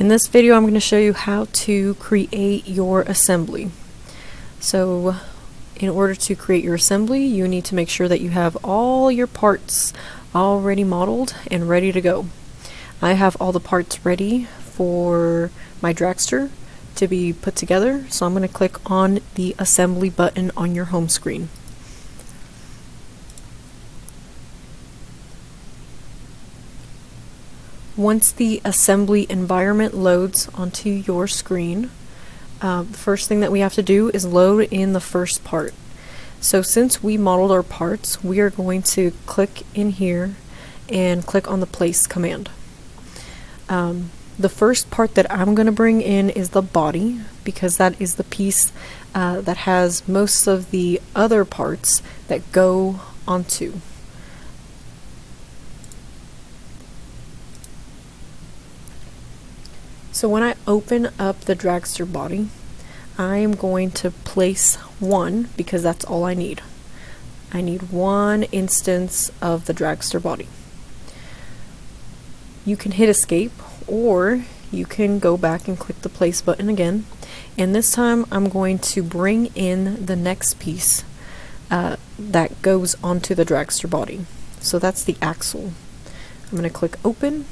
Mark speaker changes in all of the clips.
Speaker 1: In this video I'm going to show you how to create your assembly. So in order to create your assembly, you need to make sure that you have all your parts already modeled and ready to go. I have all the parts ready for my dragster to be put together, so I'm going to click on the assembly button on your home screen. Once the assembly environment loads onto your screen, the first thing that we have to do is load in the first part. So since we modeled our parts, we are going to click in here and click on the place command. The first part that I'm going to bring in is the body, because that is the piece that has most of the other parts that go onto. So when I open up the dragster body, I'm going to place one, because that's all I need. I need one instance of the dragster body. You can hit escape, or you can go back and click the place button again, and this time I'm going to bring in the next piece that goes onto the dragster body. So that's the axle. I'm going to click open,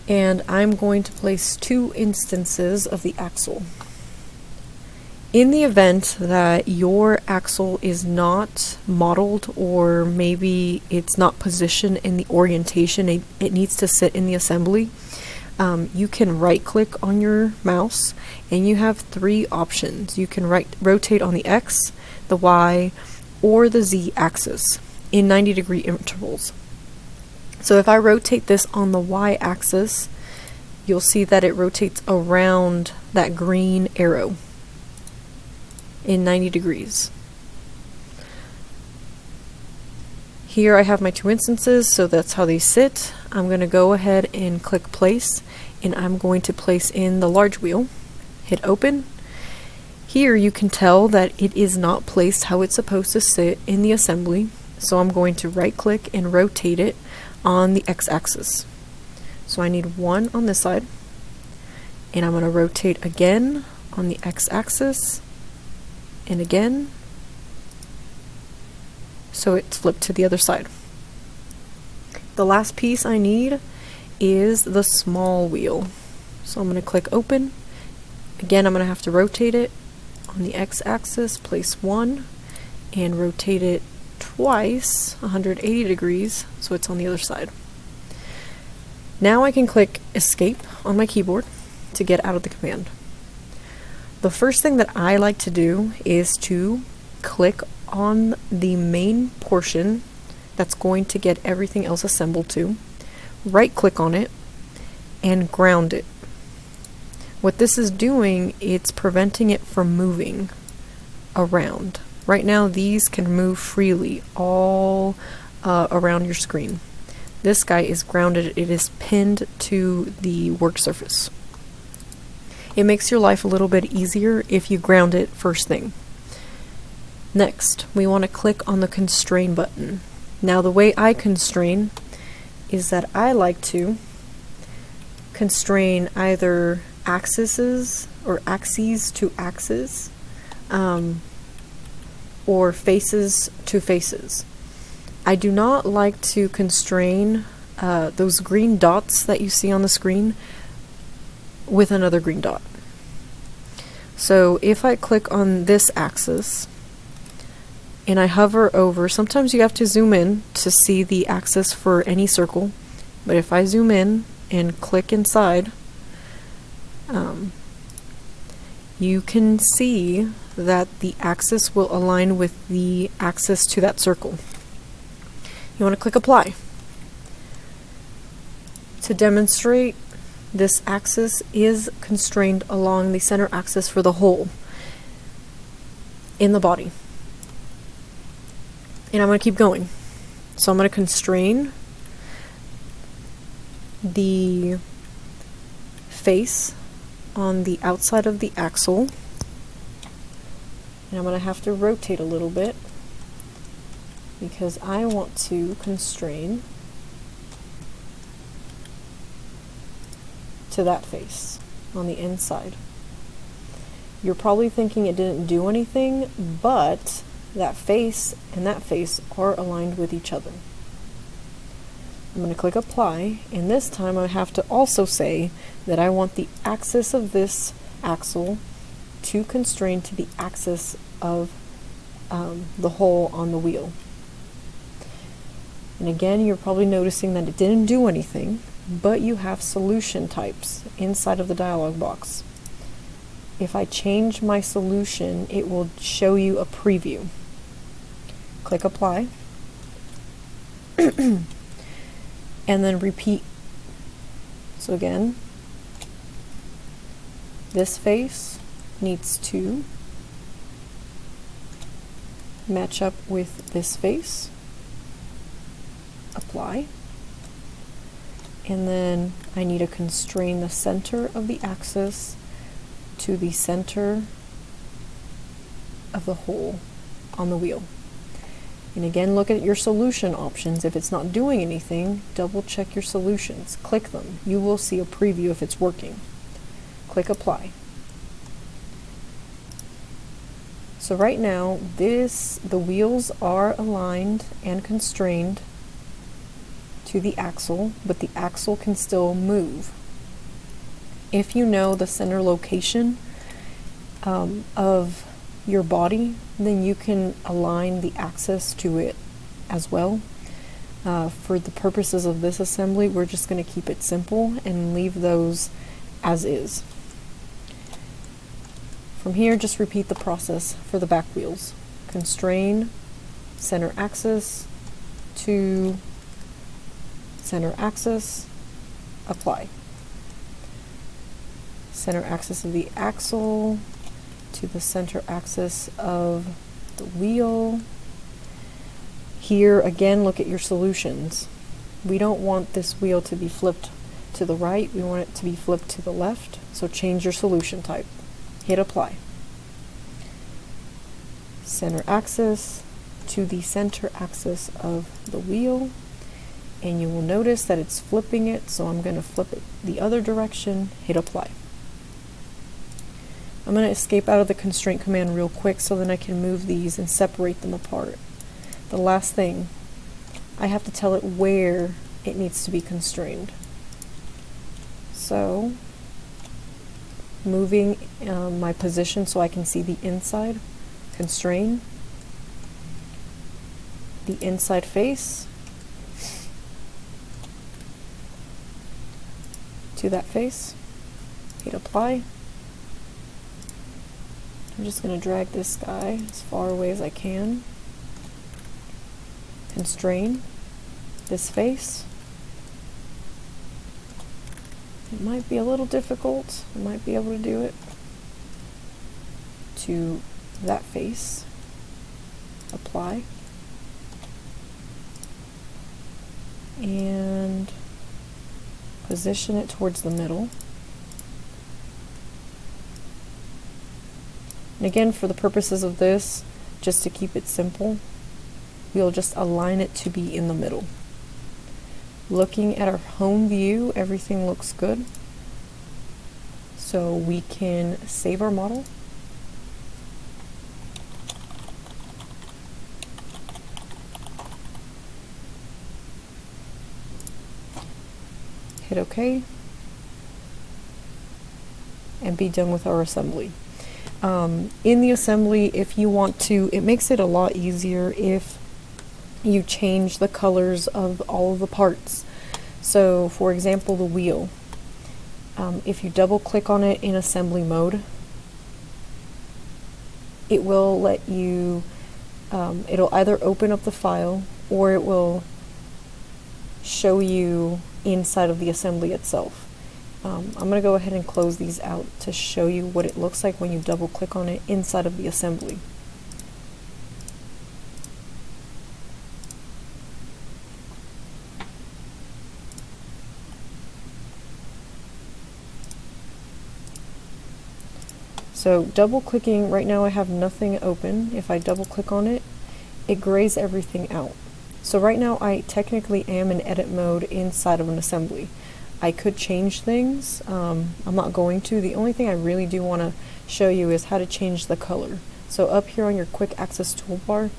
Speaker 1: and I'm going to place two instances of the axle. In the event that your axle is not modeled, or maybe it's not positioned in the orientation it needs to sit in the assembly, you can right click on your mouse and you have three options. You can rotate on the X, the Y, or the Z axis in 90-degree intervals. So if I rotate this on the Y axis, you'll see that it rotates around that green arrow in 90 degrees. Here I have my two instances, so that's how they sit. I'm going to go ahead and click place, and I'm going to place in the large wheel. Hit open. Here you can tell that it is not placed how it's supposed to sit in the assembly, so I'm going to right click and rotate it on the x-axis. So I need one on this side, and I'm going to rotate again on the x-axis, and again, so it's flipped to the other side. The last piece I need is the small wheel. So I'm going to click open. Again, I'm going to have to rotate it on the x-axis, place one, and rotate it twice, 180 degrees, so it's on the other side. Now I can click escape on my keyboard to get out of the command. The first thing that I like to do is to click on the main portion that's going to get everything else assembled to, right click on it, and ground it. What this is doing, it's preventing it from moving around. Right now these can move freely all around your screen. This guy is grounded, it is pinned to the work surface. It makes your life a little bit easier if you ground it first thing. Next, we want to click on the constrain button. Now the way I constrain is that I like to constrain either axes or axes to axes, or faces to faces. I do not like to constrain those green dots that you see on the screen with another green dot. So if I click on this axis and I hover over, sometimes you have to zoom in to see the axis for any circle, but if I zoom in and click inside, you can see that the axis will align with the axis to that circle. You want to click apply. To demonstrate, this axis is constrained along the center axis for the hole in the body. And I'm going to keep going. So I'm going to constrain the face on the outside of the axle, and I'm going to have to rotate a little bit because I want to constrain to that face on the inside. You're probably thinking it didn't do anything, but that face and that face are aligned with each other. I'm going to click apply, and this time I have to also say that I want the axis of this axle to constrain to the axis of the hole on the wheel. And again, you're probably noticing that it didn't do anything, but you have solution types inside of the dialog box. If I change my solution, it will show you a preview. Click apply. And then repeat. So again, this face needs to match up with this face. Apply. And then I need to constrain the center of the axis to the center of the hole on the wheel. And again, look at your solution options. If it's not doing anything, double check your solutions. Click them. You will see a preview if it's working. Click apply. So right now, the wheels are aligned and constrained to the axle, but the axle can still move. If you know the center location of your body, then you can align the axis to it as well. For the purposes of this assembly, we're just going to keep it simple and leave those as is. From here, just repeat the process for the back wheels. Constrain center axis to center axis, apply. Center axis of the axle to the center axis of the wheel. Here again, look at your solutions. We don't want this wheel to be flipped to the right, we want it to be flipped to the left, so change your solution type. Hit apply. Center axis to the center axis of the wheel, and you will notice that it's flipping it, so I'm going to flip it the other direction, hit apply. I'm going to escape out of the constraint command real quick so then I can move these and separate them apart. The last thing, I have to tell it where it needs to be constrained. So, moving my position so I can see the inside, constrain the inside face to that face, hit apply. I'm just going to drag this guy as far away as I can. Constrain this face. It might be a little difficult. I might be able to do it. To that face. Apply. And position it towards the middle. And again, for the purposes of this, just to keep it simple, we'll just align it to be in the middle. Looking at our home view, everything looks good. So we can save our model. Hit OK. And be done with our assembly. In the assembly, if you want to, it makes it a lot easier if you change the colors of all of the parts. So for example, the wheel, if you double click on it in assembly mode, it will let you, it'll either open up the file or it will show you inside of the assembly itself. I'm going to go ahead and close these out to show you what it looks like when you double click on it inside of the assembly. So double clicking, right now I have nothing open. If I double click on it, it grays everything out. So right now I technically am in edit mode inside of an assembly. I could change things. I'm not going to. The only thing I really do want to show you is how to change the color. So up here on your quick access toolbar,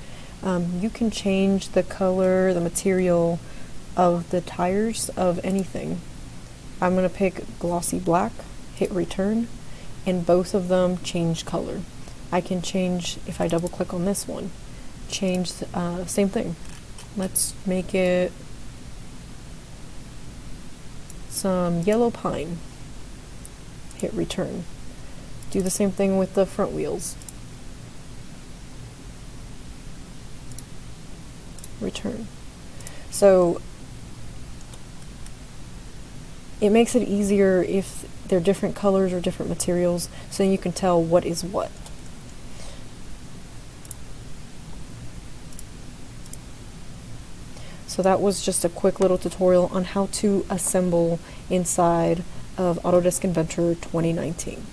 Speaker 1: you can change the color, the material of the tires of anything. I'm going to pick glossy black, hit return, and both of them change color. I can change, if I double click on this one, change, same thing. Let's make it some yellow pine. Hit return. Do the same thing with the front wheels. Return. So it makes it easier if they're different colors or different materials, so you can tell what is what. So that was just a quick little tutorial on how to assemble inside of Autodesk Inventor 2019.